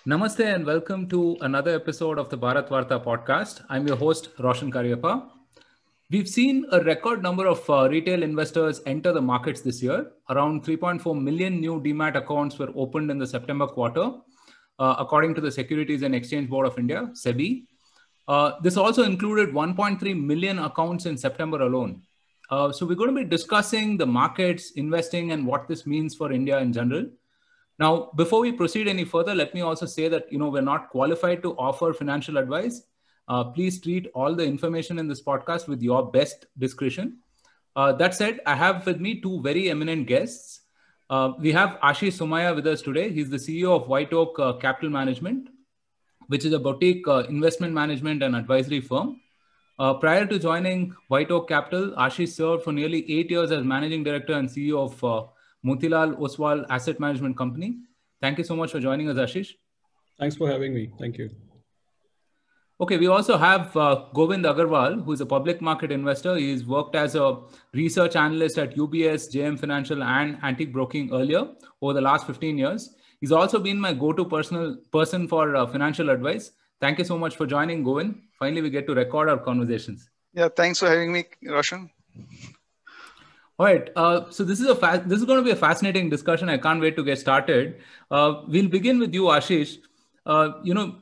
Namaste and welcome to another episode of the Bharat Varta podcast. I'm your host, Roshan Karyappa. We've seen a record number of retail investors enter the markets this year. Around 3.4 million new demat accounts were opened in the September quarter, according to the Securities and Exchange Board of India, SEBI. This also included 1.3 million accounts in September alone. So we're going to be discussing the markets, investing, and what this means for India in general. Now, before we proceed any further, let me also say that we're not qualified to offer financial advice. Please treat all the information in this podcast with your best discretion. That said, I have with me two very eminent guests. We have Ashish Somaya with us today. He's the CEO of White Oak Capital Management, which is a boutique investment management and advisory firm. Prior to joining White Oak Capital, Ashish served for nearly 8 years as managing director and CEO of Motilal Oswal Asset Management Company. Thank you so much for joining us, Ashish. Thanks for having me. Thank you. Okay, we also have Govind Agarwal, who is a public market investor. He's worked as a research analyst at UBS, JM Financial, and Antique Broking earlier over the last 15 years. He's also been my go-to person for financial advice. Thank you so much for joining, Govind. Finally, we get to record our conversations. Yeah, thanks for having me, Roshan. All right. So this is going to be a fascinating discussion. I can't wait to get started. We'll begin with you, Ashish.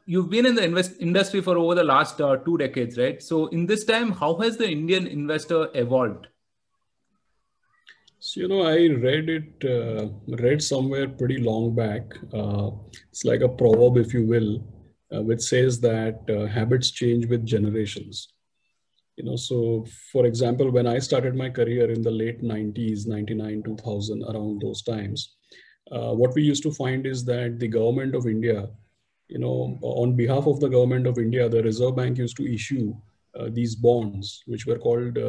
You've been in the industry for over the last 2 decades, right? So in this time, how has the Indian investor evolved? So, I read somewhere pretty long back. It's like a proverb, if you will, which says that habits change with generations. So for example, when I started my career in the late 90s, 99, 2000, around those times, what we used to find is that the government of India, on behalf of the government of India, the Reserve Bank used to issue these bonds, which were called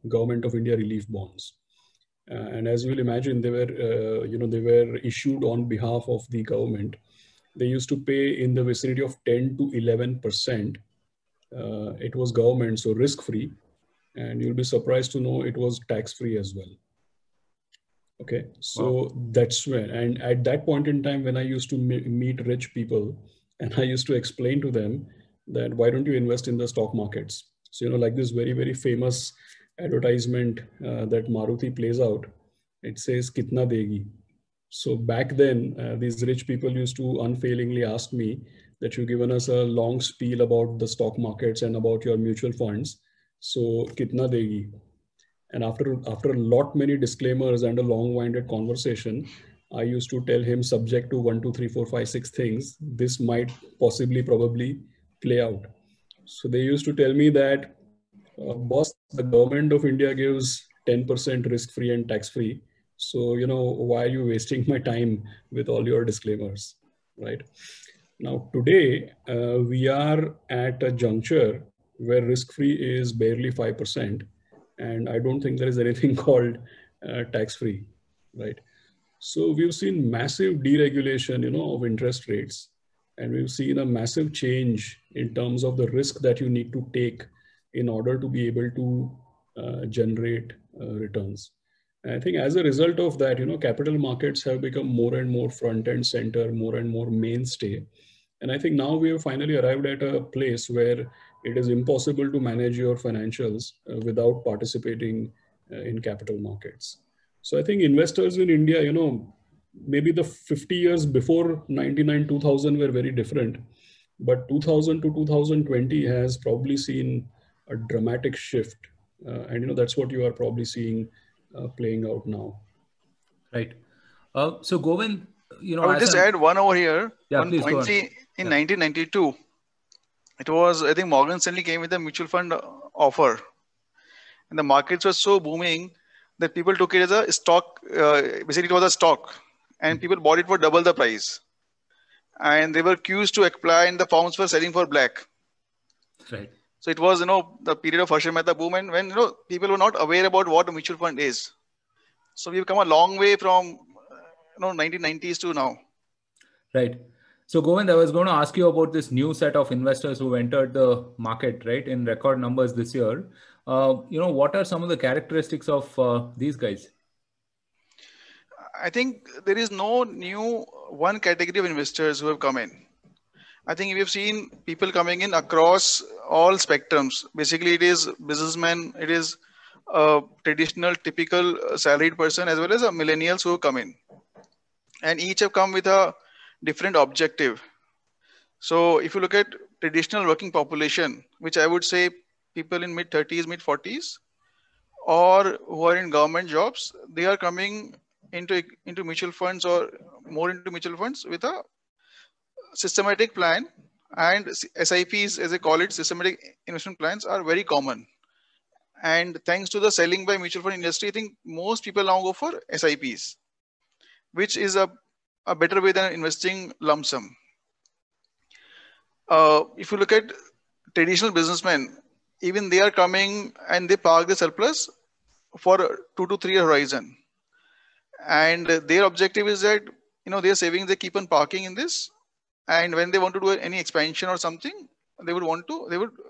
Government of India Relief Bonds. And as you will imagine, they were issued on behalf of the government. They used to pay in the vicinity of 10 to 11%. It was government, so risk-free, and you'll be surprised to know it was tax-free as well. Okay, so wow. That's when, and at that point in time, when I used to meet rich people, and I used to explain to them that why don't you invest in the stock markets? So, like this very, very famous advertisement that Maruti plays out, it says, "Kitna degi?" So back then, these rich people used to unfailingly ask me that you've given us a long spiel about the stock markets and about your mutual funds. So kitna degi? And after a lot many disclaimers and a long-winded conversation, I used to tell him, subject to 1, 2, 3, 4, 5, 6 things, this might probably play out. So they used to tell me that, boss, the government of India gives 10% risk-free and tax-free. So, why are you wasting my time with all your disclaimers, right? Now, today, we are at a juncture where risk-free is barely 5%. And I don't think there is anything called tax-free, right? So we've seen massive deregulation, of interest rates. And we've seen a massive change in terms of the risk that you need to take in order to be able to generate returns. And I think as a result of that, capital markets have become more and more front and center, more and more mainstay. And I think now we have finally arrived at a place where it is impossible to manage your financials without participating in capital markets. So I think investors in India, maybe the 50 years before 99, 2000 were very different, but 2000 to 2020 has probably seen a dramatic shift. And that's what you are probably seeing playing out now. Right. So Govind, I will just add one over here. Yeah, one please point. See, in 1992, it was, I think Morgan Stanley came with a mutual fund offer. And the markets were so booming that people took it as a stock. Basically, it was a stock. And people bought it for double the price. And they were queues to apply and the firms were selling for black. Right. So it was, the period of Harshad Mehta boom, and when, people were not aware about what a mutual fund is. So we've come a long way from, 1990s to now. Right. So Govind, I was going to ask you about this new set of investors who entered the market, right, in record numbers this year. What are some of the characteristics of these guys? I think there is no new one category of investors who have come in. I think we've seen people coming in across all spectrums. Basically, it is businessmen, it is a traditional, typical salaried person, as well as a millennials who come in, and each have come with a different objective. So, if you look at traditional working population, which I would say people in mid 30s, mid 40s, or who are in government jobs, they are coming into mutual funds or more into mutual funds with a systematic plan, and SIPs, as they call it, systematic investment plans, are very common. And thanks to the selling by mutual fund industry, I think most people now go for SIPs, which is a better way than investing lump sum. If you look at traditional businessmen, even they are coming and they park the surplus for a 2 to 3 year horizon. And their objective is that, their savings, they keep on parking in this. And when they want to do any expansion or something, they would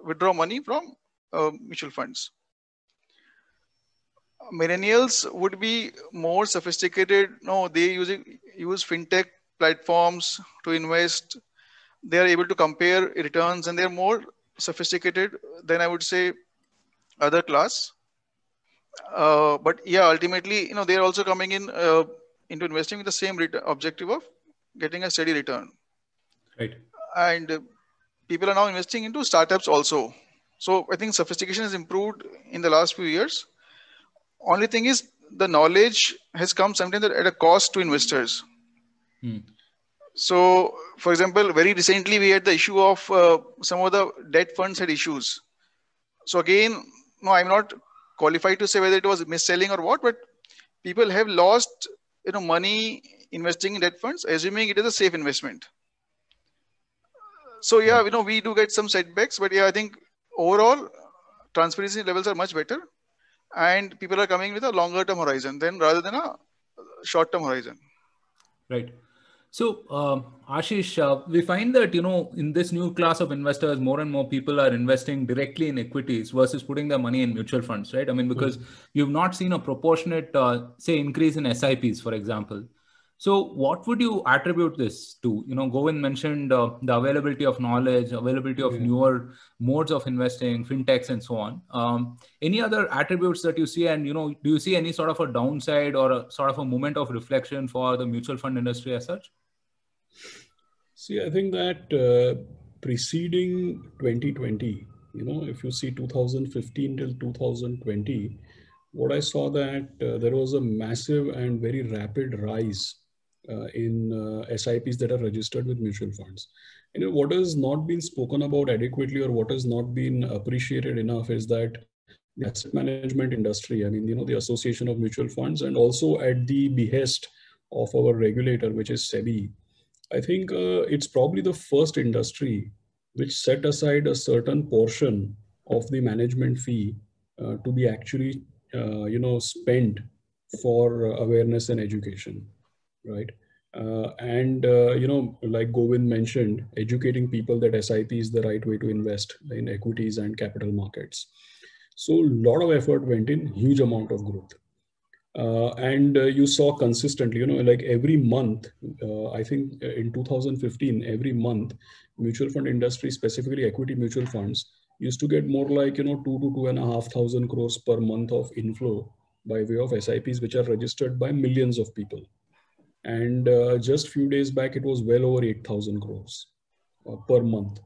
withdraw money from mutual funds. Millennials would be more sophisticated. No, they use fintech platforms to invest. They are able to compare returns, and they're more sophisticated than, I would say, other class. But yeah, ultimately, they're also coming in into investing with the same objective of getting a steady return. Right. And people are now investing into startups also. So I think sophistication has improved in the last few years. Only thing is, the knowledge has come sometimes at a cost to investors. So, for example, very recently we had the issue of some of the debt funds had issues. So again, no, I'm not qualified to say whether it was mis-selling or what, but people have lost money investing in debt funds, assuming it is a safe investment. So yeah, we do get some setbacks, but yeah, I think overall transparency levels are much better, and people are coming with a longer term horizon rather than a short term horizon. Right. So Ashish, we find that, in this new class of investors, more and more people are investing directly in equities versus putting their money in mutual funds, right? I mean, because you've not seen a proportionate, say, increase in SIPs, for example. So what would you attribute this to? Govind mentioned the availability of knowledge, availability of newer modes of investing, fintechs, and so on. Any other attributes that you see? And, do you see any sort of a downside or a sort of a moment of reflection for the mutual fund industry as such? See, I think that preceding 2020, if you see 2015 till 2020, what I saw that there was a massive and very rapid rise in SIPs that are registered with mutual funds. What has not been spoken about adequately, or what has not been appreciated enough, is that the asset management industry, the Association of Mutual Funds, and also at the behest of our regulator, which is SEBI, I think it's probably the first industry which set aside a certain portion of the management fee to be actually, spent for awareness and education, right? Like Govind mentioned, educating people that SIP is the right way to invest in equities and capital markets. So a lot of effort went in, huge amount of growth. And you saw consistently, like every month, I think in 2015, every month, mutual fund industry, specifically equity mutual funds, used to get more like, 2 to 2,500 crores per month of inflow by way of SIPs, which are registered by millions of people. And just few days back, it was well over 8,000 crores per month,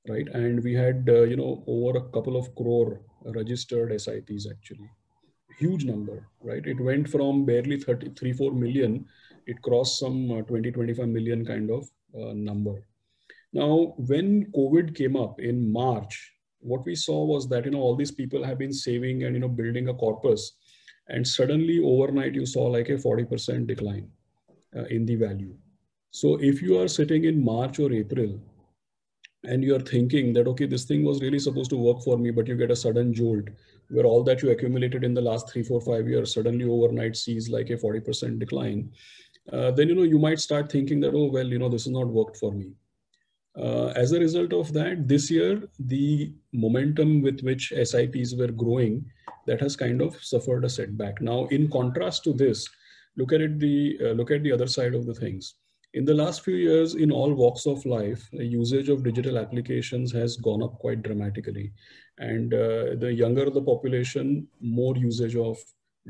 right? And we had, over a couple of crore registered SIPs actually. Huge number, right? It went from barely 3-4 million, it crossed some 20-25 million kind of number. Now, when COVID came up in March, what we saw was that, all these people have been saving and, building a corpus, and suddenly overnight you saw like a 40% decline in the value. So if you are sitting in March or April and you are thinking that, okay, this thing was really supposed to work for me, but you get a sudden jolt where all that you accumulated in the last 3, 4, 5 years suddenly overnight sees like a 40% decline, then, you might start thinking that, oh, well, this has not worked for me. As a result of that, this year, the momentum with which SIPs were growing, that has kind of suffered a setback. Now, in contrast to this, look at the other side of the things. In the last few years, in all walks of life, the usage of digital applications has gone up quite dramatically. And the younger the population, more usage of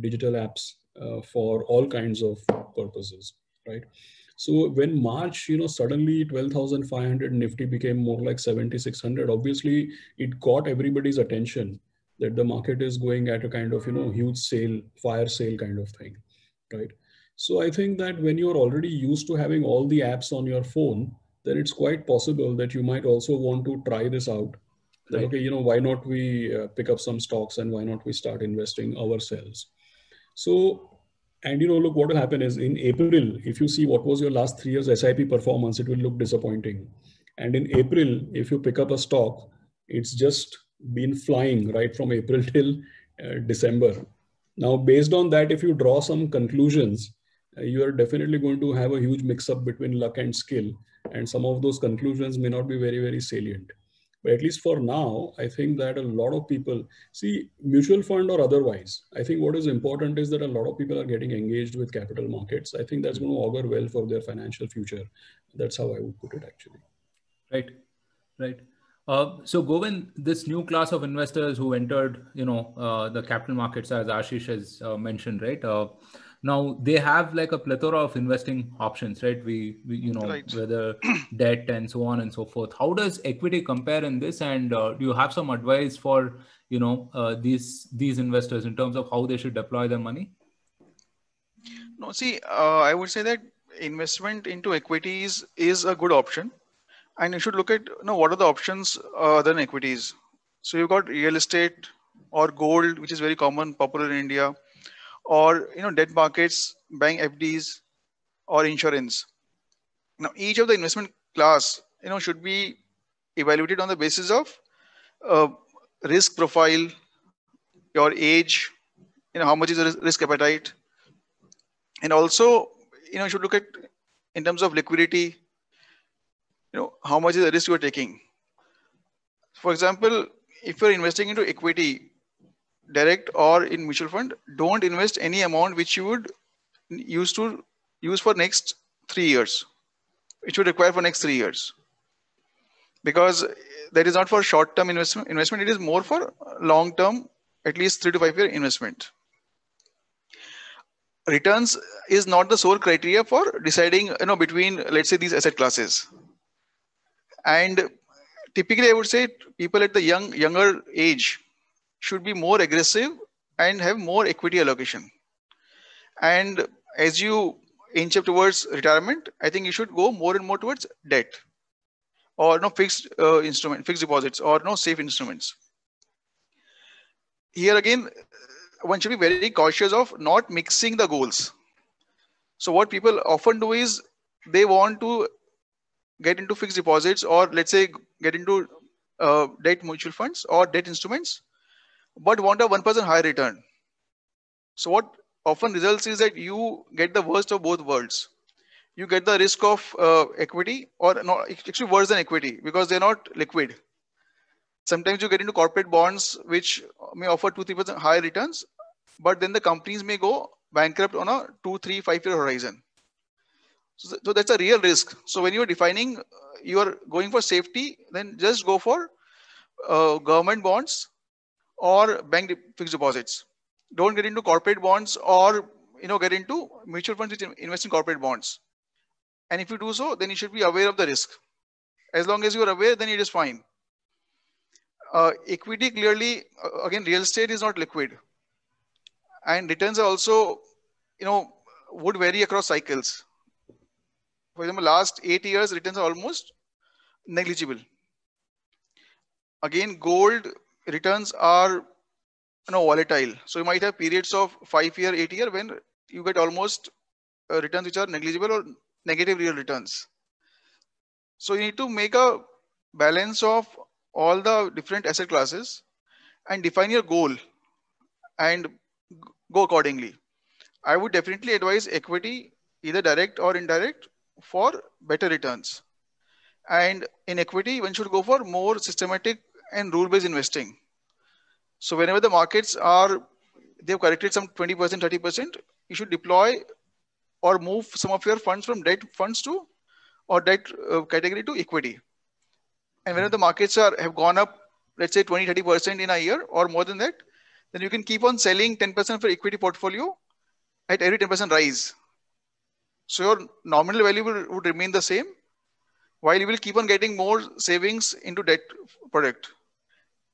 digital apps for all kinds of purposes, right? So when March, suddenly 12,500 Nifty became more like 7,600, obviously it caught everybody's attention that the market is going at a kind of, huge sale, fire sale kind of thing, right? So I think that when you're already used to having all the apps on your phone, then it's quite possible that you might also want to try this out. That, Right. okay, why not we pick up some stocks and why not we start investing ourselves? So, and look, what will happen is in April, if you see what was your last 3 years SIP performance, it will look disappointing. And in April, if you pick up a stock, it's just been flying right from April till December. Now, based on that, if you draw some conclusions, you are definitely going to have a huge mix up between luck and skill. And some of those conclusions may not be very, very salient. But at least for now, I think that a lot of people see mutual fund or otherwise. I think what is important is that a lot of people are getting engaged with capital markets. I think that's going to augur well for their financial future. That's how I would put it, actually. Right, right. So Govind, this new class of investors who entered, the capital markets, as Ashish has mentioned, right? Now they have like a plethora of investing options, right? We Right. whether debt and so on and so forth. How does equity compare in this? And do you have some advice for these investors in terms of how they should deploy their money? No, see, I would say that investment into equities is a good option, and you should look at what are the options other than equities. So you've got real estate or gold, which is very common, popular in India, or debt markets, bank FDs, or insurance. Now, each of the investment class should be evaluated on the basis of uh, risk profile, your age, how much is the risk appetite, and also you should look at in terms of liquidity, how much is the risk you are taking. For example, if you're investing into equity, direct or in mutual fund, don't invest any amount which you would use for next 3 years. It should require for next 3 years, because that is not for short-term investment. It is more for long-term, at least 3 to 5 year investment. Returns is not the sole criteria for deciding, between, let's say, these asset classes. And typically, I would say people at the younger age should be more aggressive and have more equity allocation. And as you inch up towards retirement, I think you should go more and more towards debt, or fixed deposits, or safe instruments. Here again, one should be very cautious of not mixing the goals. So what people often do is they want to get into fixed deposits, or let's say get into debt mutual funds or debt instruments, but want a 1% higher return. So what often results is that you get the worst of both worlds. You get the risk of equity, or not, actually worse than equity, because they're not liquid. Sometimes you get into corporate bonds, which may offer 2-3% higher returns, but then the companies may go bankrupt on a 2, 3, 5 year horizon. So that's a real risk. So when you're defining, you are going for safety, then just go for government bonds or bank fixed deposits. Don't get into corporate bonds, or get into mutual funds which invest in corporate bonds. And if you do so, then you should be aware of the risk. As long as you are aware, then it is fine. Equity, clearly, again, real estate is not liquid, and returns are also, would vary across cycles. For example, last 8 years, returns are almost negligible. Again, gold returns are volatile. So you might have periods of 5 year, 8 year when you get almost returns which are negligible or negative real returns. So you need to make a balance of all the different asset classes and define your goal and go accordingly. I would definitely advise equity, either direct or indirect, for better returns. And in equity, one should go for more systematic and rule-based investing. So whenever the markets they've corrected some 20%, 30%, you should deploy or move some of your funds from debt funds to or debt category to equity. And whenever the markets have gone up, let's say 20-30% in a year or more than that, then you can keep on selling 10% of your equity portfolio at every 10% rise. So your nominal value would remain the same, while you will keep on getting more savings into debt product.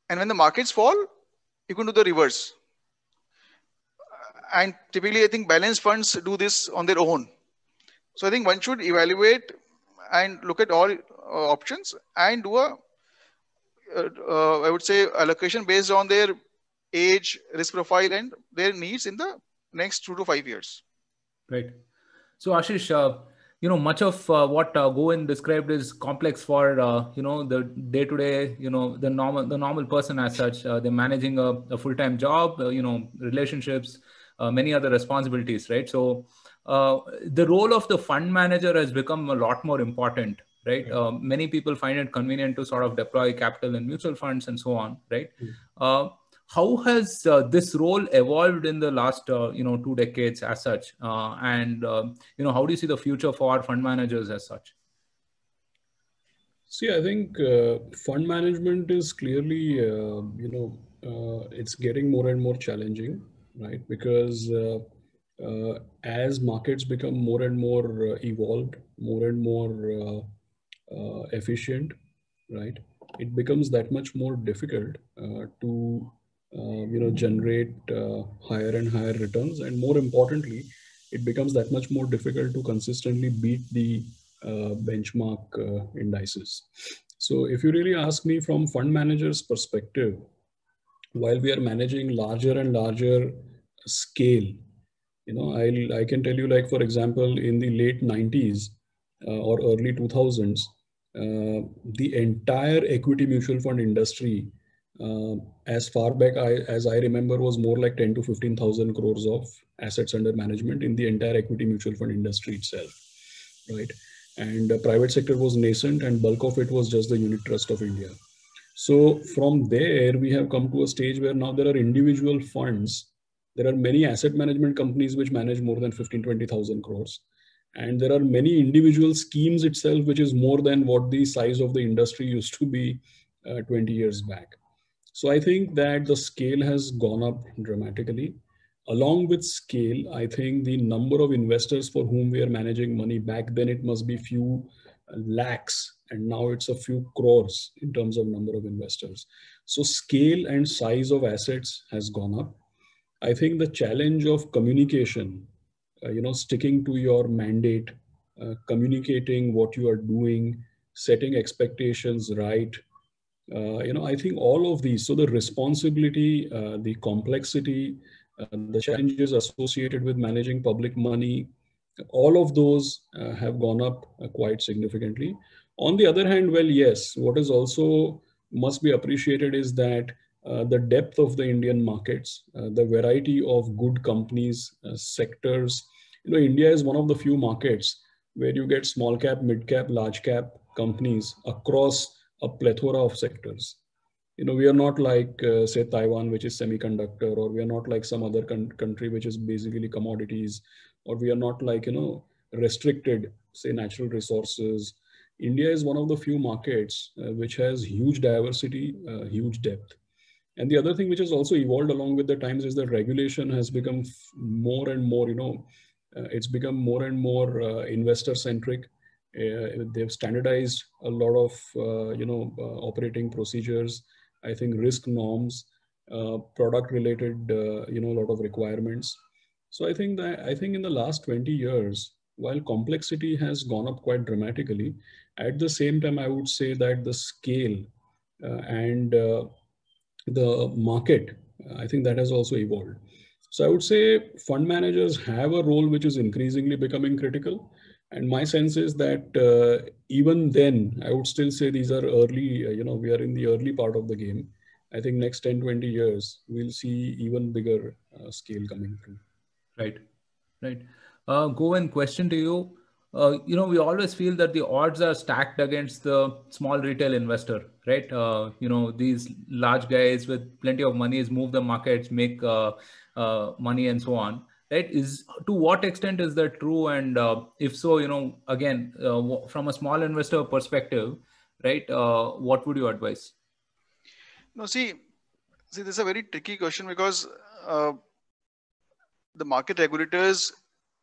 And when the markets fall, you can do the reverse. And typically, I think balanced funds do this on their own. So I think one should evaluate and look at all options and do a, I would say, allocation based on their age, risk profile, and their needs in the next 2 to 5 years. Right. So Ashish, much of what Govind described is complex for the day-to-day, the normal person as such. They're managing a full-time job, relationships, many other responsibilities, right? So the role of the fund manager has become a lot more important, right? Many people find it convenient to sort of deploy capital in mutual funds and so on, right? How has this role evolved in the last 2 decades as such, and how do you see the future for fund managers as such? See, I think fund management is clearly it's getting more and more challenging, right? Because as markets become more and more evolved, more and more efficient, right, it becomes that much more difficult to generate higher and higher returns, and more importantly, it becomes that much more difficult to consistently beat the benchmark indices. So if you really ask me from fund managers' perspective, while we are managing larger and larger scale, I can tell you, like, for example, in the late 90s or early 2000s, the entire equity mutual fund industry, as far back as I remember, was more like 10 to 15,000 crores of assets under management in the entire equity mutual fund industry itself, right? And the private sector was nascent, and bulk of it was just the unit trust of India. So from there, we have come to a stage where now there are individual funds. There are many asset management companies which manage more than 15, 20,000 crores. And there are many individual schemes itself, which is more than what the size of the industry used to be 20 years back. So I think that the scale has gone up dramatically. Along with scale, I think the number of investors for whom we are managing money, back then it must be few lakhs, and now it's a few crores in terms of number of investors. So scale and size of assets has gone up. I think the challenge of communication, sticking to your mandate, communicating what you are doing, setting expectations right, I think all of these, so the responsibility, the complexity, the challenges associated with managing public money, all of those have gone up quite significantly. On the other hand, well, yes, what is also must be appreciated is that the depth of the Indian markets, the variety of good companies, sectors. India is one of the few markets where you get small cap, mid cap, large cap companies across a plethora of sectors. We are not like, say, Taiwan, which is semiconductor, or we are not like some other country, which is basically commodities, or we are not like, restricted, say, natural resources. India is one of the few markets which has huge diversity, huge depth. And the other thing which has also evolved along with the times is that regulation has become more and more, it's become more and more investor centric. They've standardized a lot of, operating procedures. I think risk norms, product related, a lot of requirements. So I think in the last 20 years, while complexity has gone up quite dramatically, at the same time, I would say that the scale and the market, I think that has also evolved. So I would say fund managers have a role which is increasingly becoming critical. And my sense is that even then, I would still say these are early, we are in the early part of the game. I think next 10, 20 years, we'll see even bigger scale coming through. Right. Govind, question to you. We always feel that the odds are stacked against the small retail investor, right? These large guys with plenty of money move the markets, make money and so on. right? Is to what extent is that true? And if so, again, from a small investor perspective, right, what would you advise? No, see, this is a very tricky question because uh, the market regulators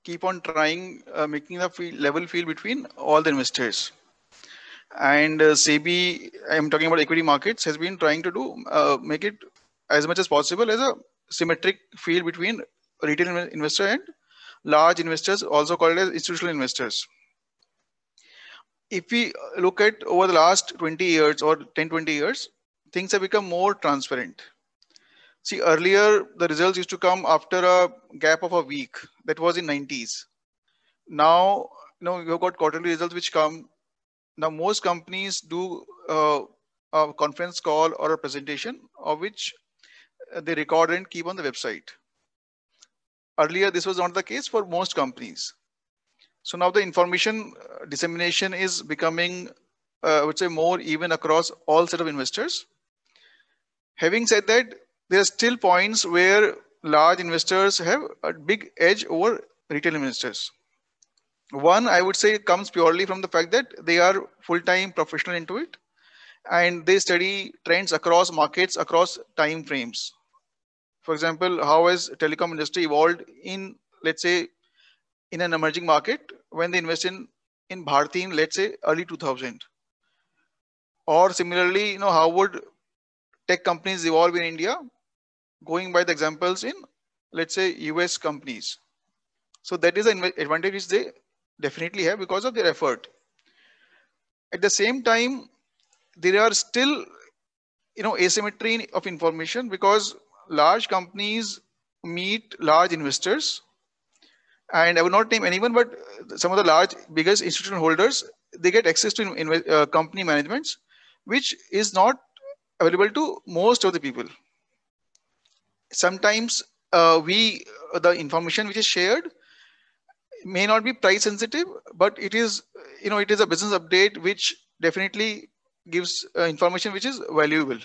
keep on trying making the level field between all the investors. And SEBI, I'm talking about equity markets, has been trying to do make it as much as possible as a symmetric field between retail investor and large investors, also called as institutional investors. If we look at over the last 20 years or 10, 20 years, things have become more transparent. See, earlier the results used to come after a gap of a week. That was in 90s. Now, you've got quarterly results which come. Now, most companies do a conference call or a presentation of which they record and keep on the website. Earlier, this was not the case for most companies. So now the information dissemination is becoming, I would say, more even across all set of investors. Having said that, there are still points where large investors have a big edge over retail investors. One, I would say, comes purely from the fact that they are full-time professional into it, and they study trends across markets, across time frames. For example, how has telecom industry evolved in, let's say, in an emerging market when they invest in Bharti in, let's say, early 2000? Or similarly, how would tech companies evolve in India, going by the examples in, let's say, US companies? So that is an advantage which they definitely have because of their effort. At the same time, there are still, asymmetry of information because large companies meet large investors, and I will not name anyone, but some of the biggest institutional holders, they get access to company managements, which is not available to most of the people. Sometimes the information which is shared may not be price sensitive, but it is, it is a business update which definitely gives information which is valuable.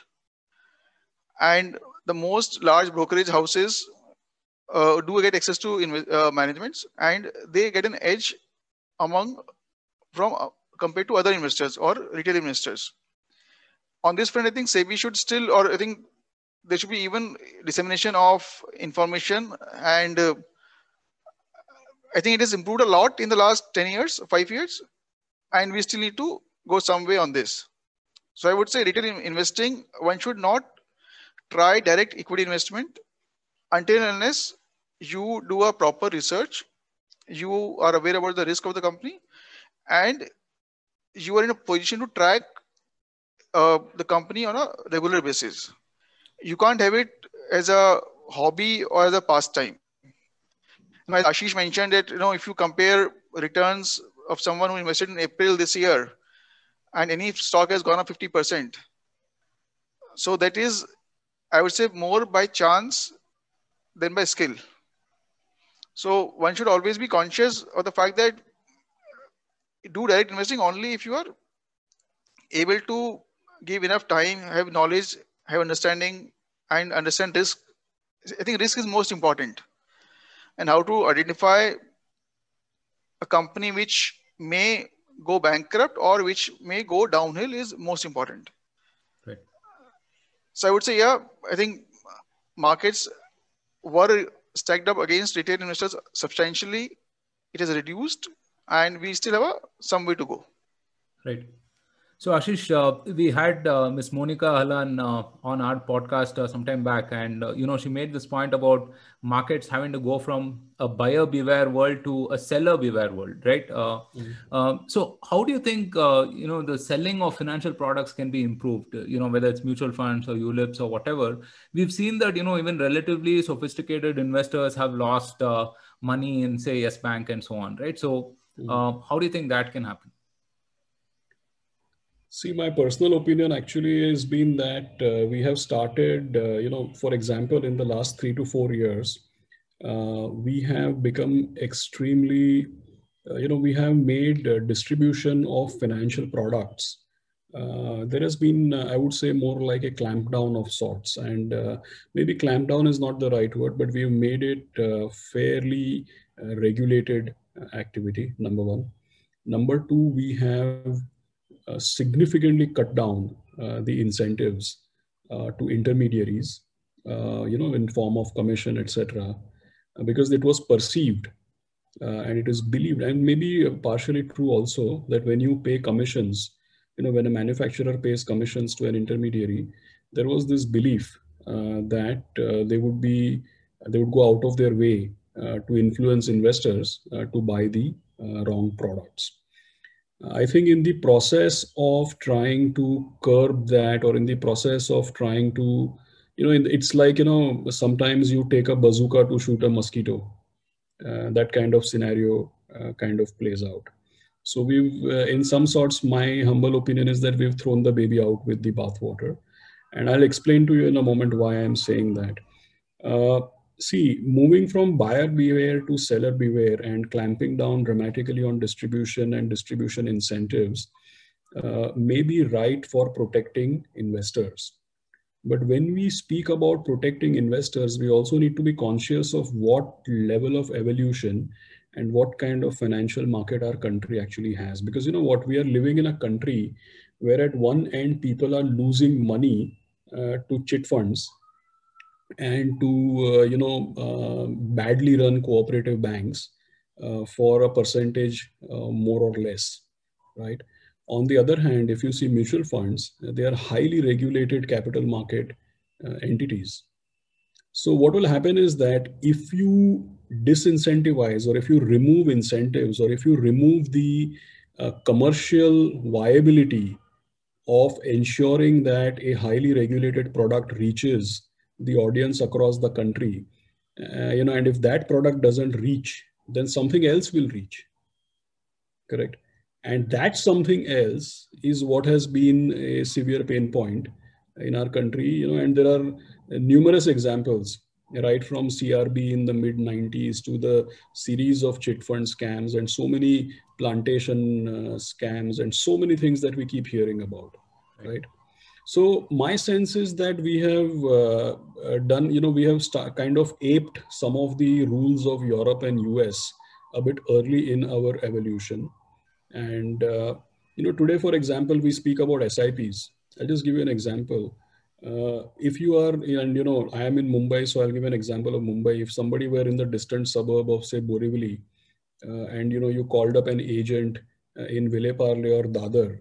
And the most large brokerage houses do get access to managements, and they get an edge compared to other investors or retail investors. On this front, I think SEBI should still, or I think there should be even dissemination of information, and I think it has improved a lot in the last 10 years, 5 years, and we still need to go some way on this. So I would say retail investing, one should not try direct equity investment until and unless you do a proper research, you are aware about the risk of the company, and you are in a position to track the company on a regular basis. You can't have it as a hobby or as a pastime. As Ashish mentioned that, if you compare returns of someone who invested in April this year, and any stock has gone up 50%. So that is, I would say, more by chance than by skill. So one should always be conscious of the fact that do direct investing only if you are able to give enough time, have knowledge, have understanding, and understand risk. I think risk is most important. And how to identify a company which may go bankrupt or which may go downhill is most important. Right. So I would say, I think markets were stacked up against retail investors substantially. It has reduced, and we still have some way to go. Right. So Ashish, we had Miss Monica Halan on our podcast some time back, and she made this point about markets having to go from a buyer beware world to a seller beware world, right? So how do you think the selling of financial products can be improved? Whether it's mutual funds or ULIPs or whatever, we've seen that even relatively sophisticated investors have lost money in, say, Yes Bank and so on, right? So how do you think that can happen? See, my personal opinion actually has been that we have started, for example, in the last 3 to 4 years, we have become extremely, we have made distribution of financial products there has been, I would say, more like a clampdown of sorts. And maybe clampdown is not the right word, but we've made it fairly regulated activity, number one. Number two, we have significantly cut down the incentives to intermediaries, in form of commission, etc., because it was perceived and it is believed, and maybe partially true also, that when you pay commissions, when a manufacturer pays commissions to an intermediary, there was this belief that they would go out of their way to influence investors to buy the wrong products. I think in the process of trying to curb that, or in the process of trying to, it's like, sometimes you take a bazooka to shoot a mosquito. That kind of scenario kind of plays out. So we've, in some sorts, my humble opinion is that we've thrown the baby out with the bathwater. And I'll explain to you in a moment why I'm saying that. See, moving from buyer beware to seller beware and clamping down dramatically on distribution and distribution incentives may be right for protecting investors. But when we speak about protecting investors, we also need to be conscious of what level of evolution and what kind of financial market our country actually has. Because what, we are living in a country where at one end people are losing money to chit funds and to badly run cooperative banks for a percentage more or less, right? On the other hand, if you see mutual funds, they are highly regulated capital market entities. So what will happen is that if you disincentivize, or if you remove incentives, or if you remove the commercial viability of ensuring that a highly regulated product reaches the audience across the country, and if that product doesn't reach, then something else will reach, correct? And that something else is what has been a severe pain point in our country, and there are numerous examples, right from CRB in the mid 90s to the series of chit fund scams and so many plantation scams and so many things that we keep hearing about, right? So my sense is that we have done, we have kind of aped some of the rules of Europe and US a bit early in our evolution. And, today, for example, we speak about SIPs. I'll just give you an example. If you are, and I am in Mumbai, so I'll give an example of Mumbai. If somebody were in the distant suburb of, say, Borivali, and, you called up an agent in Vile Parle or Dadar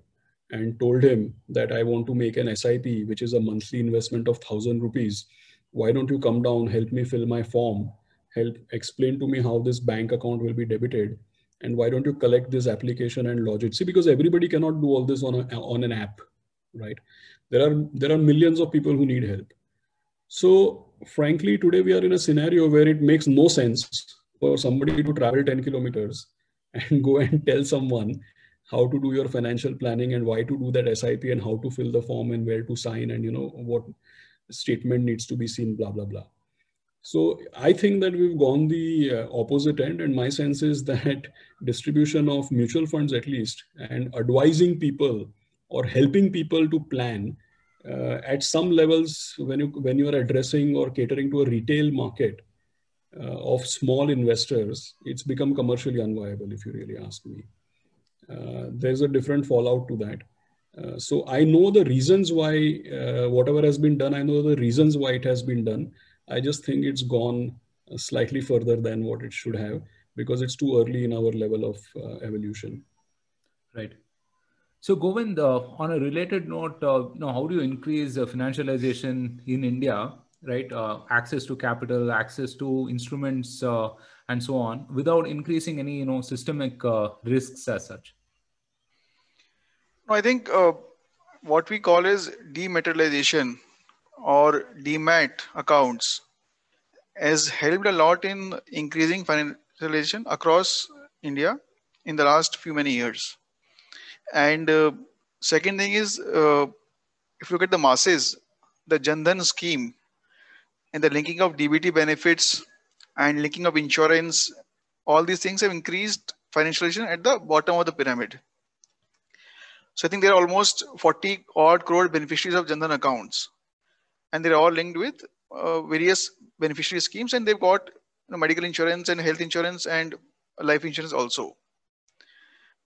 and told him that I want to make an SIP, which is a monthly investment of 1,000 rupees. Why don't you come down, help me fill my form, help explain to me how this bank account will be debited, and why don't you collect this application and lodge it? See, because everybody cannot do all this on an app, right? There are millions of people who need help. So frankly, today we are in a scenario where it makes no sense for somebody to travel 10 kilometers and go and tell someone how to do your financial planning and why to do that SIP and how to fill the form and where to sign and what statement needs to be seen, blah, blah, blah. So I think that we've gone the opposite end, and my sense is that distribution of mutual funds, at least, and advising people or helping people to plan at some levels, when you are addressing or catering to a retail market of small investors, it's become commercially unviable, if you really ask me. There's a different fallout to that. So I know the reasons why whatever has been done, I know the reasons why it has been done. I just think it's gone slightly further than what it should have, because it's too early in our level of evolution. Right. So Govind, on a related note, how do you increase financialization in India, right? Access to capital, access to instruments, and so on, without increasing any, systemic risks as such? I think what we call is dematerialization or demat accounts has helped a lot in increasing financialization across India in the last few many years. And second thing is, if you look at the masses, the Jan Dhan scheme and the linking of DBT benefits and linking of insurance, all these things have increased financialization at the bottom of the pyramid. So I think there are almost 40 odd crore beneficiaries of Jan Dhan accounts, and they're all linked with various beneficiary schemes, and they've got medical insurance and health insurance and life insurance also.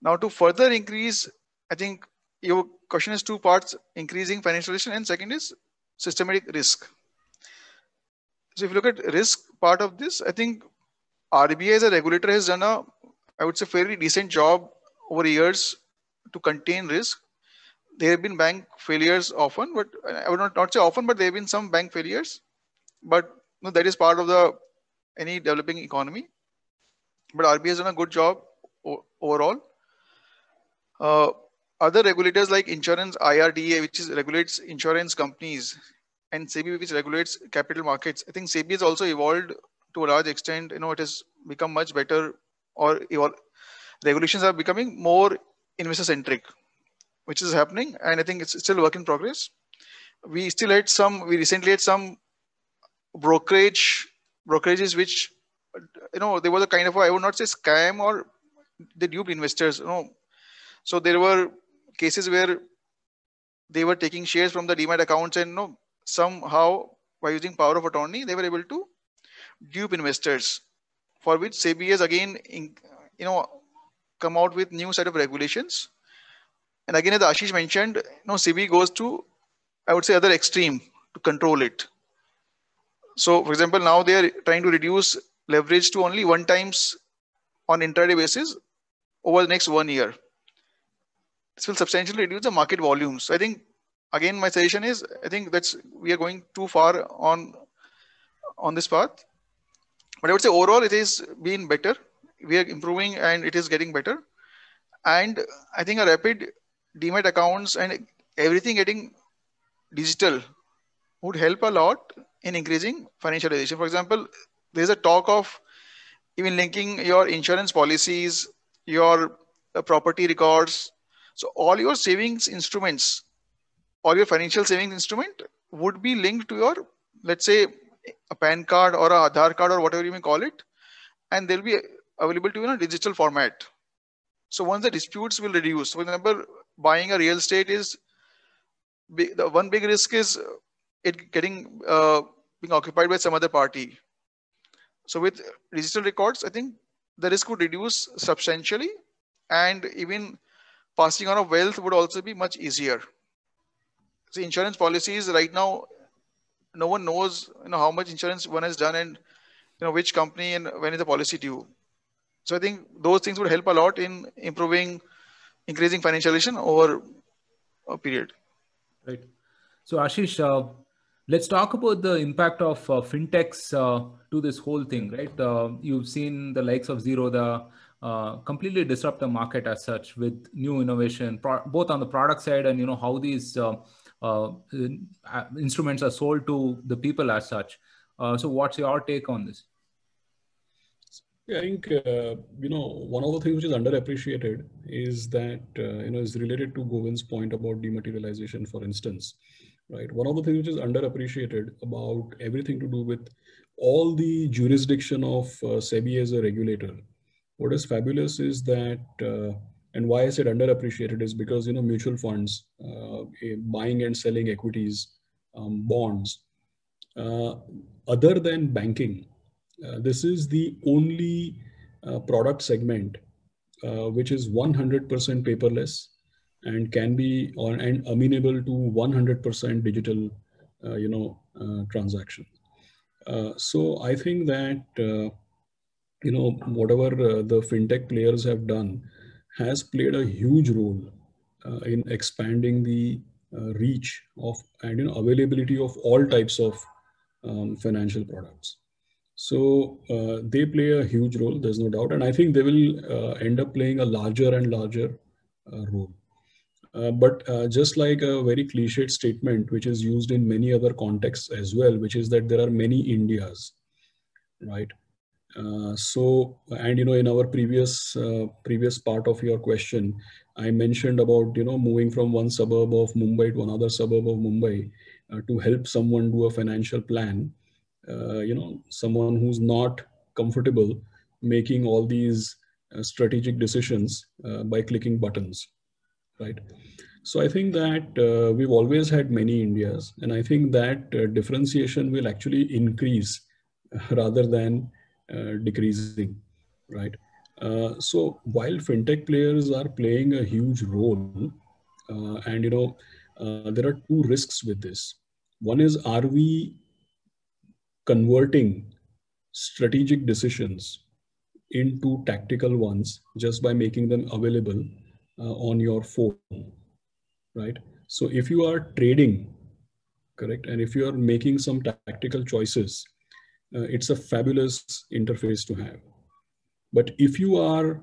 Now, to further increase, I think your question is two parts: increasing financialization, and second is systematic risk. So if you look at risk part of this, I think RBI as a regulator has done a, I would say, fairly decent job over years to contain risk. There have been bank failures often, but I would not say often, but there have been some bank failures. But that is part of the any developing economy. But RBI has done a good job overall. Other regulators like insurance, IRDA, which regulates insurance companies, and SEBI, which regulates capital markets. I think SEBI has also evolved to a large extent. It has become much better, or regulations are becoming more investor centric, which is happening, and I think it's still a work in progress. We recently had some brokerages which, they were the kind of, I would not say scam, or they duped investors. So there were cases where they were taking shares from the demat accounts, and somehow by using power of attorney, they were able to dupe investors, for which SEBI has again, come out with new set of regulations. And again, as Ashish mentioned, SEBI goes to, I would say, other extreme to control it. So, for example, now they are trying to reduce leverage to only 1 times on intraday basis over the next 1 year. This will substantially reduce the market volumes. So I think, again, my suggestion is, I think we are going too far on this path. But I would say overall, it has been better. We are improving, and it is getting better. And I think a rapid demat accounts and everything getting digital would help a lot in increasing financialization. For example, there's a talk of even linking your insurance policies, your property records. So all your savings instruments, or your financial savings instrument would be linked to your, let's say, a PAN card or a Aadhaar card or whatever you may call it, and they'll be available to you in a digital format. So once the disputes will reduce, for example, buying a real estate is the one big risk is it getting being occupied by some other party. So with digital records, I think the risk would reduce substantially, and even passing on of wealth would also be much easier. So insurance policies right now, no one knows how much insurance one has done, and which company and when is the policy due. So I think those things would help a lot in increasing financialization over a period. Right. So Ashish, let's talk about the impact of fintechs to this whole thing, right? You've seen the likes of Zerodha completely disrupt the market as such with new innovation, both on the product side and how these instruments are sold to the people as such. So what's your take on this? Yeah, I think, one of the things which is underappreciated is that, is related to Govind's point about dematerialization, for instance, right? One of the things which is underappreciated about everything to do with all the jurisdiction of SEBI as a regulator. What is fabulous is that, and why I said underappreciated is because, mutual funds, buying and selling equities, bonds, other than banking, this is the only product segment which is 100% paperless and can be and amenable to 100% digital, transaction. So I think that whatever the fintech players have done has played a huge role in expanding the reach of and availability of all types of financial products. So they play a huge role, there's no doubt. And I think they will end up playing a larger and larger role. But just like a very cliched statement, which is used in many other contexts as well, which is that there are many Indias, right? And in our previous part of your question, I mentioned about moving from one suburb of Mumbai to another suburb of Mumbai to help someone do a financial plan. Someone who's not comfortable making all these strategic decisions by clicking buttons, right? So I think that we've always had many Indias, and I think that differentiation will actually increase rather than decreasing, right? So while fintech players are playing a huge role, and there are two risks with this. One is, are we converting strategic decisions into tactical ones just by making them available on your phone, right? So if you are trading, correct, and if you are making some tactical choices, it's a fabulous interface to have. But if you are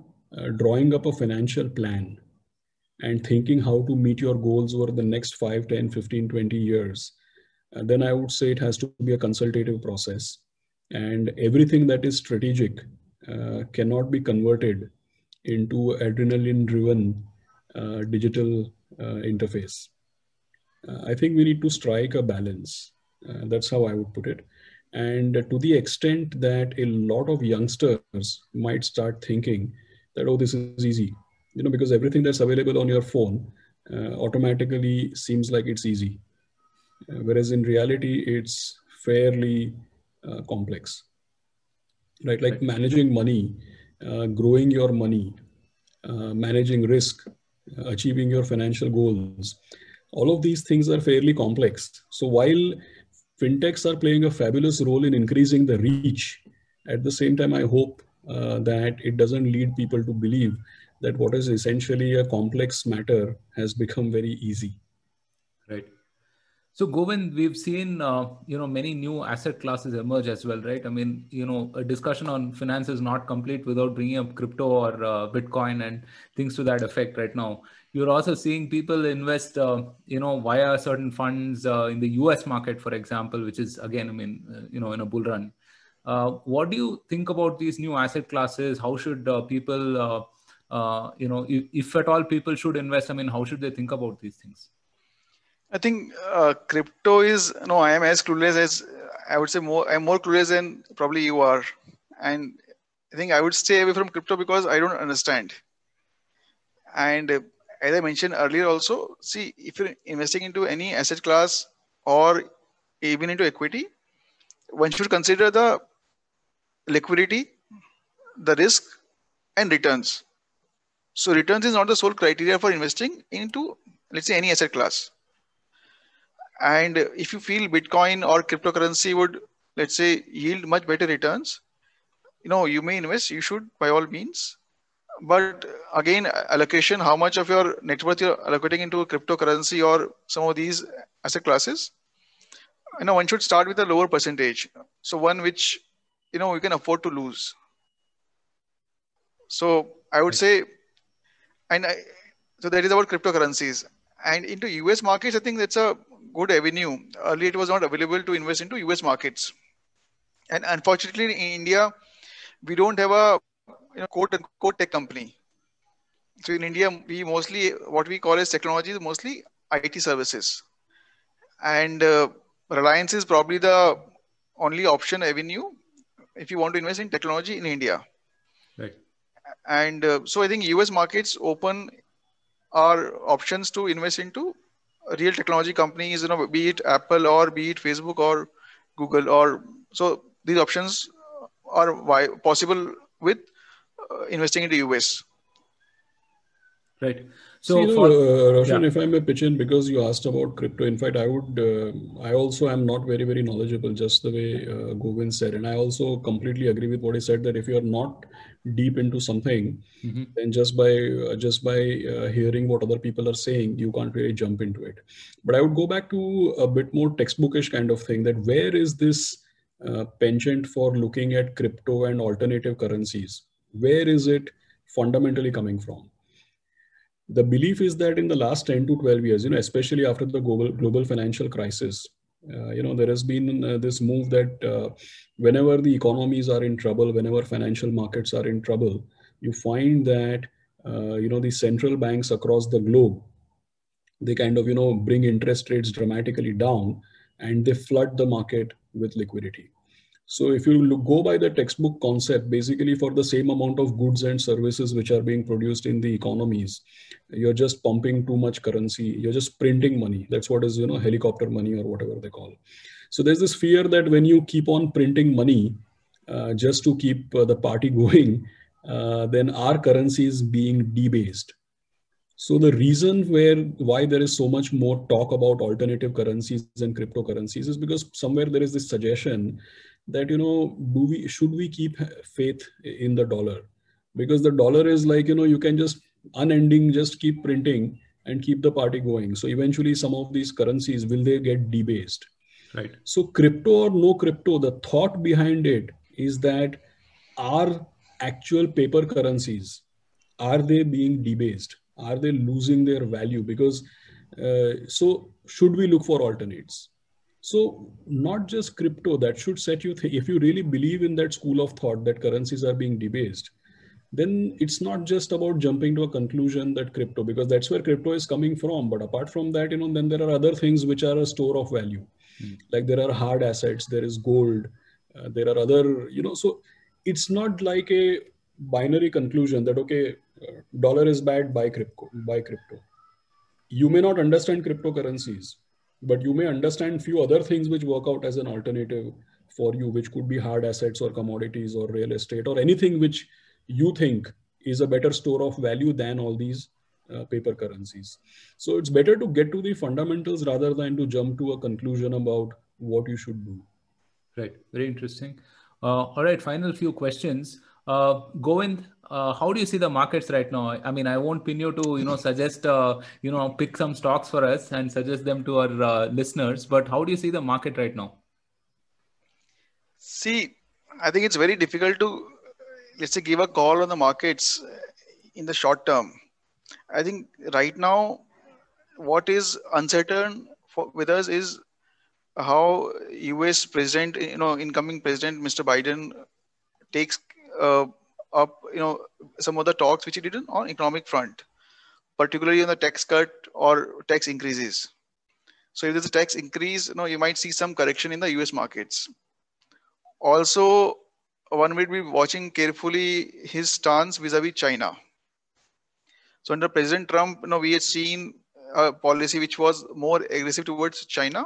drawing up a financial plan and thinking how to meet your goals over the next 5, 10, 15, 20 years, then I would say it has to be a consultative process. And everything that is strategic cannot be converted into adrenaline driven digital interface. I think we need to strike a balance. That's how I would put it. And to the extent that a lot of youngsters might start thinking that, oh, this is easy, because everything that's available on your phone automatically seems like it's easy. Whereas in reality, it's fairly complex, right? Like managing money, growing your money, managing risk, achieving your financial goals. All of these things are fairly complex. So while fintechs are playing a fabulous role in increasing the reach, at the same time, I hope that it doesn't lead people to believe that what is essentially a complex matter has become very easy. Right. So Govind, we've seen many new asset classes emerge as well, right? I mean, a discussion on finance is not complete without bringing up crypto or Bitcoin and things to that effect right now. You're also seeing people invest, via certain funds in the US market, for example, which is again, in a bull run. What do you think about these new asset classes? How should people, if at all people should invest? I mean, how should they think about these things? I think crypto is, I am as clueless as, I would say I'm more clueless than probably you are. And I think I would stay away from crypto because I don't understand. And as I mentioned earlier also, see, if you're investing into any asset class or even into equity, one should consider the liquidity, the risk, and returns. So returns is not the sole criteria for investing into, let's say, any asset class. And if you feel Bitcoin or cryptocurrency would, let's say, yield much better returns, you may invest, you should by all means. But again, allocation, how much of your net worth you're allocating into cryptocurrency or some of these asset classes, one should start with a lower percentage. So one which, you can afford to lose. So I would say, so that is about cryptocurrencies. And into US markets, I think that's a good avenue. Earlier, it was not available to invest into US markets. And unfortunately, in India, we don't have a quote unquote tech company. So in India, we mostly, what we call as technology is mostly IT services. And Reliance is probably the only option avenue if you want to invest in technology in India. Right. And so I think US markets open our options to invest into real technology companies, be it Apple or be it Facebook or Google, or so these options are possible with investing into US. Right. So, Roshan, if I may pitch in, because you asked about crypto, in fact, I also am not very, very knowledgeable, just the way Govind said. And I also completely agree with what he said, that if you are not deep into something, then just by hearing what other people are saying, you can't really jump into it. But I would go back to a bit more textbookish kind of thing, that where is this penchant for looking at crypto and alternative currencies? Where is it fundamentally coming from? The belief is that in the last 10 to 12 years, especially after the global financial crisis, there has been this move that whenever the economies are in trouble, whenever financial markets are in trouble, you find that, the central banks across the globe, they kind of, bring interest rates dramatically down and they flood the market with liquidity. So if you go by the textbook concept, basically for the same amount of goods and services which are being produced in the economies, you're just pumping too much currency. You're just printing money. That's what is, helicopter money or whatever they call. So there's this fear that when you keep on printing money just to keep the party going, then our currency is being debased. So the reason why there is so much more talk about alternative currencies and cryptocurrencies is because somewhere there is this suggestion that, should we keep faith in the dollar? Because the dollar is like, you can just unending, just keep printing and keep the party going. So eventually some of these currencies, will they get debased? Right. So crypto or no crypto, the thought behind it is that our actual paper currencies, are they being debased? Are they losing their value? Because so should we look for alternates? So not just crypto, that should set you, if you really believe in that school of thought that currencies are being debased, then it's not just about jumping to a conclusion that crypto, because that's where crypto is coming from. But apart from that, then there are other things which are a store of value. Like there are hard assets, there is gold, there are other, so it's not like a binary conclusion that, okay, dollar is bad, buy crypto. You may not understand cryptocurrencies, but you may understand few other things which work out as an alternative for you, which could be hard assets or commodities or real estate or anything which you think is a better store of value than all these paper currencies. So it's better to get to the fundamentals rather than to jump to a conclusion about what you should do. Right. Very interesting. All right. Final few questions. Govind, how do you see the markets right now? I mean, I won't pin you to, suggest, pick some stocks for us and suggest them to our listeners. But how do you see the market right now? See, I think it's very difficult to, let's say, give a call on the markets in the short term. I think right now, what is uncertain with us is how US president, incoming president, Mr. Biden, takes up, some of the talks which he did on economic front, particularly on the tax cut or tax increases. So if there's a tax increase, you might see some correction in the US markets. Also, one will be watching carefully his stance vis-a-vis China. So under President Trump, we had seen a policy which was more aggressive towards China.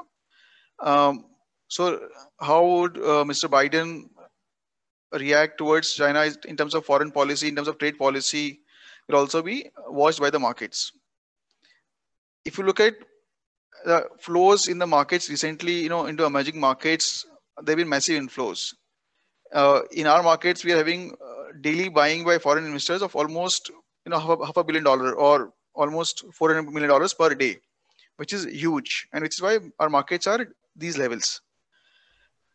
So how would Mr. Biden react towards China in terms of foreign policy, in terms of trade policy, will also be watched by the markets. If you look at the flows in the markets recently, into emerging markets, there have been massive inflows. In our markets, we are having daily buying by foreign investors of almost half $1 billion or almost $400 million per day, which is huge, and which is why our markets are at these levels.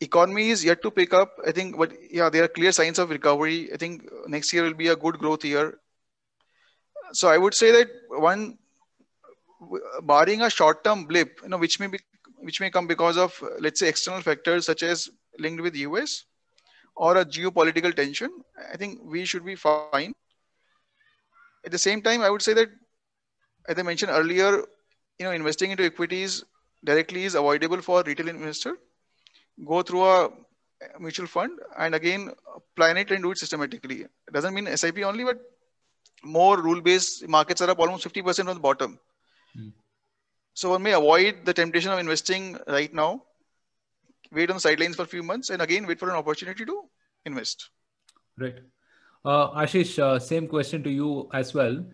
Economy is yet to pick up, I think, but yeah, there are clear signs of recovery. I think next year will be a good growth year. So I would say that barring a short-term blip, which may come because of, let's say, external factors such as linked with US or a geopolitical tension, I think we should be fine. At the same time, I would say that, as I mentioned earlier, investing into equities directly is avoidable for retail investor. Go through a mutual fund and again plan it and do it systematically. It doesn't mean SIP only, but more rule-based markets are up almost 50% on the bottom. So one may avoid the temptation of investing right now, wait on the sidelines for a few months, and again wait for an opportunity to invest. Right. Ashish, same question to you as well.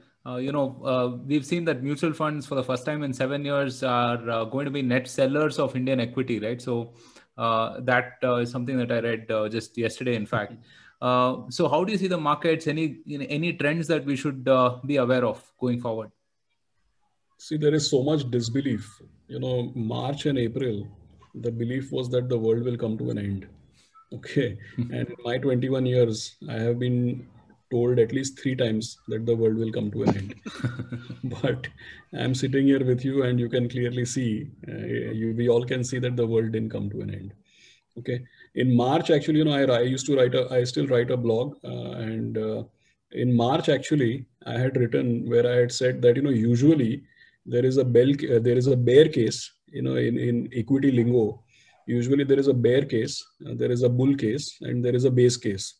We've seen that mutual funds for the first time in 7 years are going to be net sellers of Indian equity, right? So that is something that I read just yesterday, in fact. So how do you see the markets? Any trends that we should be aware of going forward? See, there is so much disbelief. March and April, the belief was that the world will come to an end. Okay. And in my 21 years, I have been told at least 3 times that the world will come to an end. But I'm sitting here with you and you can clearly see, we all can see that the world didn't come to an end. Okay. In March, actually, I still write a blog and in March, actually, I had written where I had said that, usually there is a bear case, in equity lingo, Usually there is a bear case, there is a bull case, and there is a base case.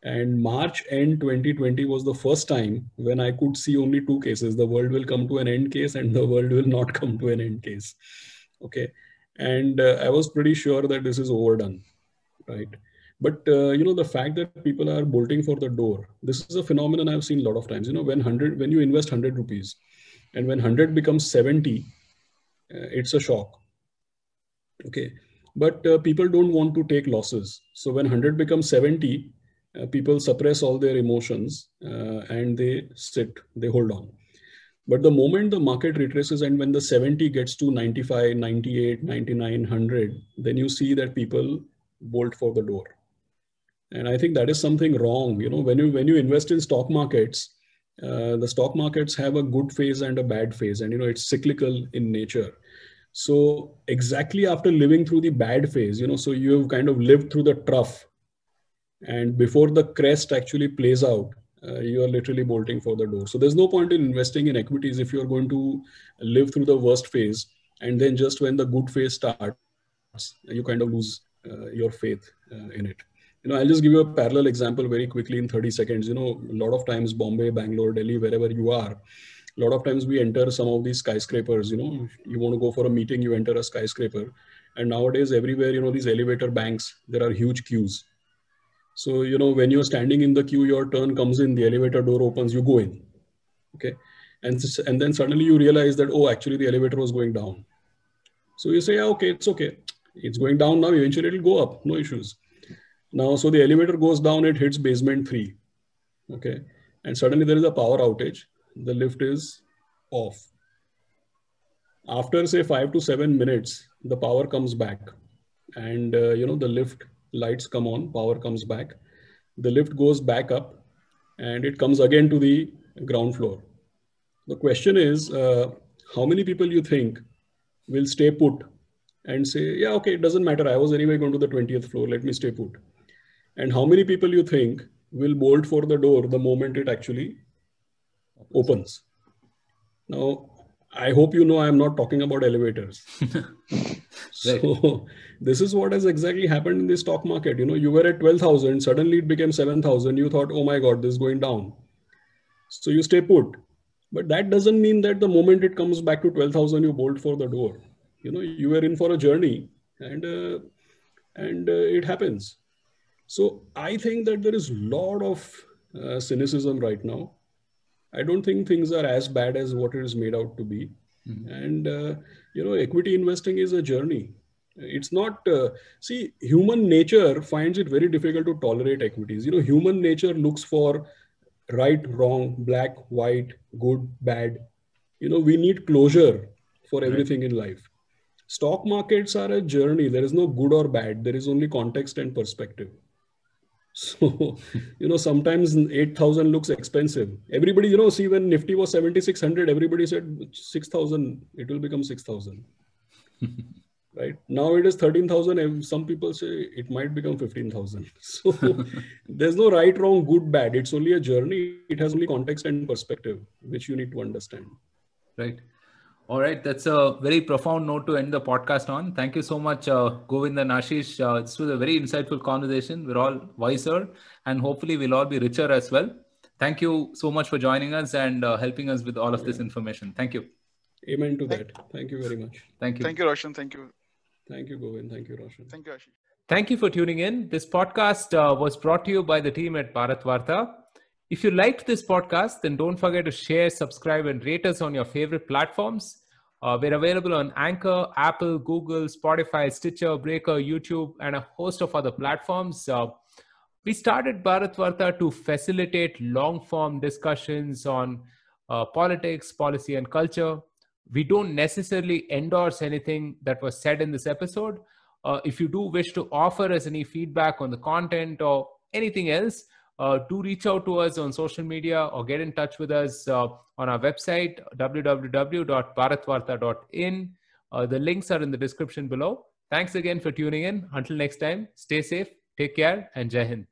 And March end 2020 was the first time when I could see only two cases. The world will come to an end case and the world will not come to an end case. Okay. And I was pretty sure that this is overdone, right? But the fact that people are bolting for the door, this is a phenomenon I've seen a lot of times. When you invest 100 rupees and when 100 becomes 70, it's a shock. Okay. But people don't want to take losses. So when 100 becomes 70, people suppress all their emotions and they hold on. But the moment the market retraces and when the 70 gets to 95, 98, 99, 100, then you see that people bolt for the door. And I think that is something wrong. When you invest in stock markets, the stock markets have a good phase and a bad phase, and it's cyclical in nature. So exactly after living through the bad phase, so you've kind of lived through the trough, and before the crest actually plays out, you are literally bolting for the door. So there's no point in investing in equities if you're going to live through the worst phase, and then just when the good phase starts, you kind of lose your faith in it. I'll just give you a parallel example very quickly in 30 seconds. A lot of times, Bombay, Bangalore, Delhi, wherever you are, a lot of times we enter some of these skyscrapers. You want to go for a meeting, you enter a skyscraper. And nowadays, everywhere, these elevator banks, there are huge queues. So, when you're standing in the queue, your turn comes in, the elevator door opens, you go in. Okay. And then suddenly you realize that, oh, actually the elevator was going down. So you say, yeah, okay, it's okay. It's going down now. Eventually it'll go up. No issues. Now, so the elevator goes down, it hits basement 3. Okay. And suddenly there is a power outage. The lift is off. After say 5 to 7 minutes, the power comes back and, the lift lights come on, power comes back. The lift goes back up and it comes again to the ground floor. The question is, how many people you think will stay put and say, yeah, okay, it doesn't matter. I was anyway going to the 20th floor. Let me stay put. And how many people you think will bolt for the door the moment it actually opens? Now, I hope I'm not talking about elevators. So this is what has exactly happened in the stock market. You were at 12,000, suddenly it became 7,000. You thought, oh my God, this is going down. So you stay put. But that doesn't mean that the moment it comes back to 12,000, you bolt for the door. You were in for a journey and it happens. So I think that there is a lot of cynicism right now. I don't think things are as bad as what it is made out to be. Mm-hmm. And, equity investing is a journey. It's not, human nature finds it very difficult to tolerate equities. Human nature looks for right, wrong, black, white, good, bad. We need closure for everything in life. Stock markets are a journey. There is no good or bad. There is only context and perspective. So, sometimes 8,000 looks expensive. Everybody, see, when Nifty was 7,600, everybody said 6,000, it will become 6,000. Right? Now it is 13,000. Some people say it might become 15,000. So there's no right, wrong, good, bad. It's only a journey. It has only context and perspective, which you need to understand. Right. All right. That's a very profound note to end the podcast on. Thank you so much, Govind and Ashish. This was a very insightful conversation. We're all wiser and hopefully we'll all be richer as well. Thank you so much for joining us and helping us with all of this information. Thank you. Amen to that. Thank you very much. Thank you. Thank you, Roshan. Thank you. Thank you, Govind. Thank you, Roshan. Thank you, Ashish. Thank you for tuning in. This podcast was brought to you by the team at Bharat Varta. If you liked this podcast, then don't forget to share, subscribe, and rate us on your favorite platforms. We're available on Anchor, Apple, Google, Spotify, Stitcher, Breaker, YouTube, and a host of other platforms. We started Bharat Varta to facilitate long-form discussions on politics, policy, and culture. We don't necessarily endorse anything that was said in this episode. If you do wish to offer us any feedback on the content or anything else, do reach out to us on social media or get in touch with us on our website, www.bharatvarta.in. The links are in the description below. Thanks again for tuning in. Until next time, stay safe, take care, and Jai Hind.